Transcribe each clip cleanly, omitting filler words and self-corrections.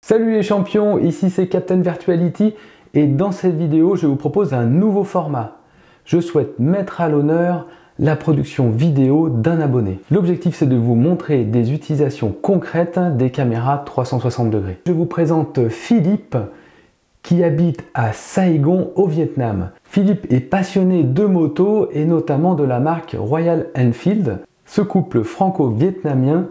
Salut les champions, ici c'est Captain Virtuality et dans cette vidéo je vous propose un nouveau format. Je souhaite mettre à l'honneur la production vidéo d'un abonné. L'objectif c'est de vous montrer des utilisations concrètes des caméras 360 degrés. Je vous présente Philippe qui habite à Saigon au Vietnam. Philippe est passionné de moto et notamment de la marque Royal Enfield. Ce couple franco-vietnamien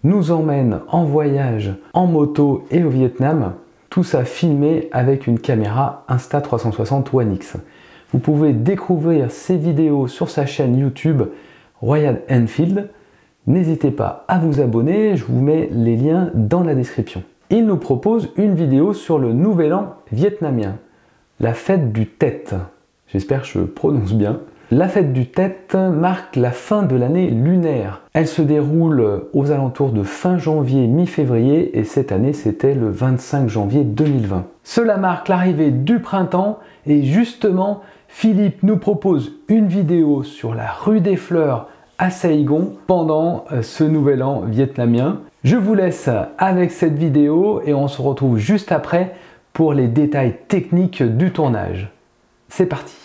nous emmène en voyage en moto et au Vietnam, tout ça filmé avec une caméra Insta360 One X. Vous pouvez découvrir ces vidéos sur sa chaîne YouTube Royal Enfield. N'hésitez pas à vous abonner, je vous mets les liens dans la description. Il nous propose une vidéo sur le Nouvel An vietnamien, la fête du Tet. J'espère que je prononce bien. La fête du Tet marque la fin de l'année lunaire. Elle se déroule aux alentours de fin janvier, mi-février et cette année c'était le 25 janvier 2020. Cela marque l'arrivée du printemps et justement Philippe nous propose une vidéo sur la rue des Fleurs à Saigon pendant ce nouvel an vietnamien. Je vous laisse avec cette vidéo et on se retrouve juste après pour les détails techniques du tournage. C'est parti!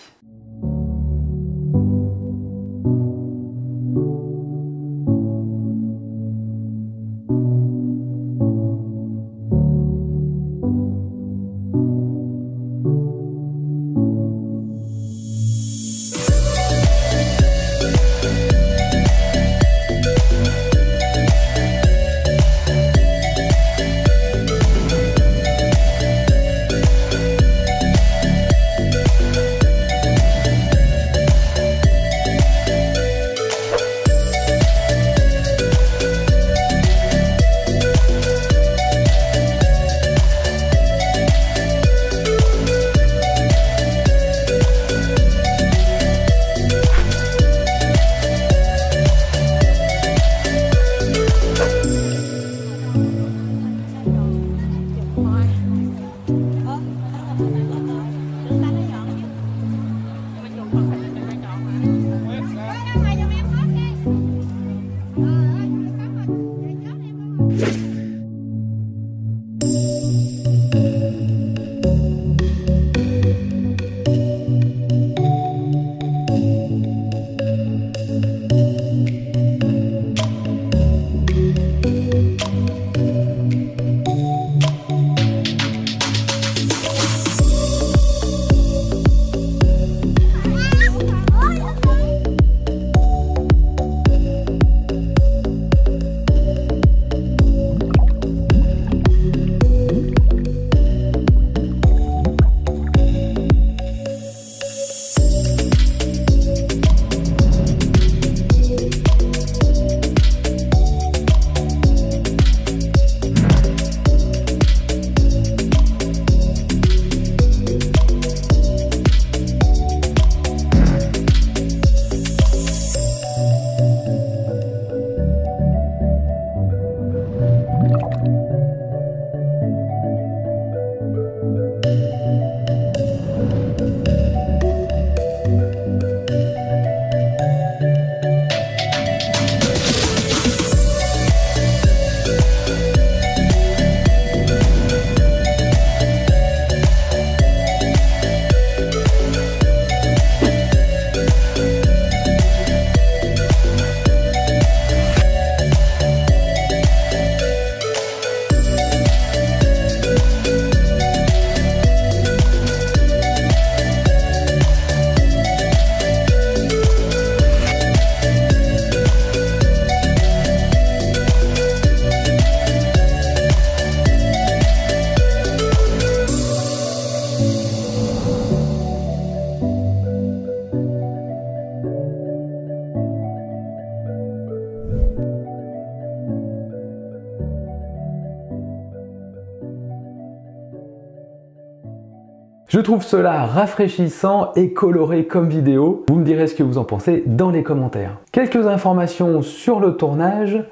Je trouve cela rafraîchissant et coloré comme vidéo. Vous me direz ce que vous en pensez dans les commentaires. Quelques informations sur le tournage.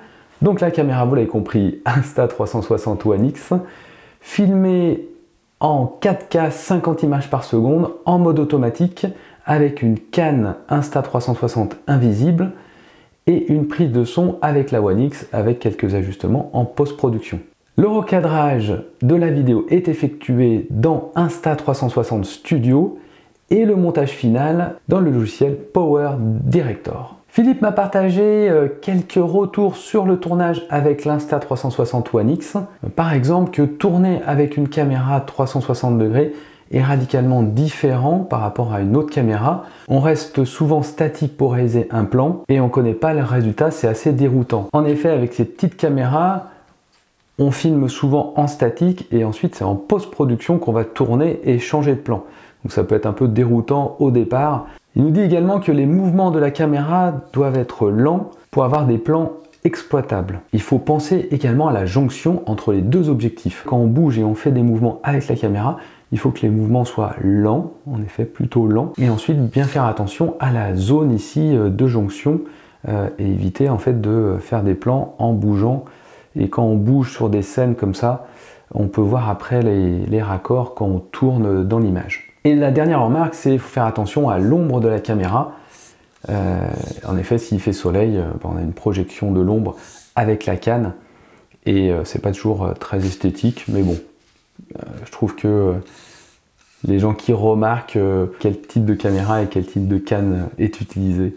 Donc la caméra, vous l'avez compris, Insta360 One X, filmée en 4K 50 images par seconde en mode automatique avec une canne Insta360 invisible et une prise de son avec la One X avec quelques ajustements en post-production. Le recadrage de la vidéo est effectué dans Insta360 Studio et le montage final dans le logiciel Power Director. Philippe m'a partagé quelques retours sur le tournage avec l'Insta360 One X. Par exemple, que tourner avec une caméra 360 degrés est radicalement différent par rapport à une autre caméra. On reste souvent statique pour réaliser un plan et on ne connaît pas le résultat, c'est assez déroutant. En effet, avec ces petites caméras, on filme souvent en statique et ensuite c'est en post-production qu'on va tourner et changer de plan. Donc ça peut être un peu déroutant au départ. Il nous dit également que les mouvements de la caméra doivent être lents pour avoir des plans exploitables. Il faut penser également à la jonction entre les deux objectifs. Quand on bouge et on fait des mouvements avec la caméra, il faut que les mouvements soient lents, en effet plutôt lents, et ensuite bien faire attention à la zone ici de jonction et éviter en fait de faire des plans en bougeant. Et quand on bouge sur des scènes comme ça, on peut voir après les raccords quand on tourne dans l'image. Et la dernière remarque, c'est qu'il faut faire attention à l'ombre de la caméra. En effet, s'il fait soleil, on a une projection de l'ombre avec la canne et c'est pas toujours très esthétique, mais bon, je trouve que les gens qui remarquent quel type de caméra et quel type de canne est utilisé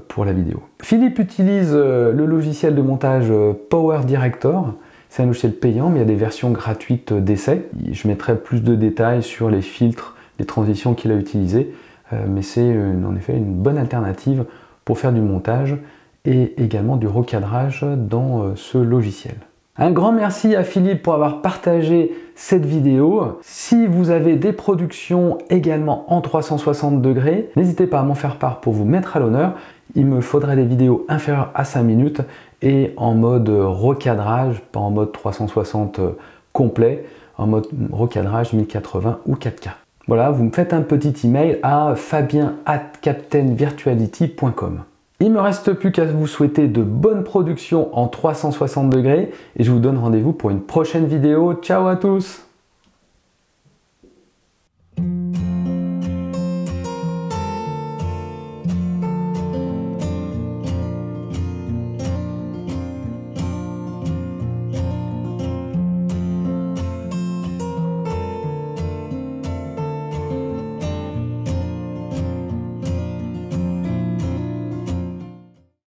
pour la vidéo. Philippe utilise le logiciel de montage Power Director. C'est un logiciel payant, mais il y a des versions gratuites d'essai. Je mettrai plus de détails sur les filtres, les transitions qu'il a utilisées, mais c'est en effet une bonne alternative pour faire du montage et également du recadrage dans ce logiciel. Un grand merci à Philippe pour avoir partagé cette vidéo. Si vous avez des productions également en 360 degrés, n'hésitez pas à m'en faire part pour vous mettre à l'honneur. Il me faudrait des vidéos inférieures à 5 minutes et en mode recadrage, pas en mode 360 complet, en mode recadrage 1080 ou 4K. Voilà, vous me faites un petit email à fabien@captainvirtuality.com. Il ne me reste plus qu'à vous souhaiter de bonnes productions en 360 degrés et je vous donne rendez-vous pour une prochaine vidéo. Ciao à tous!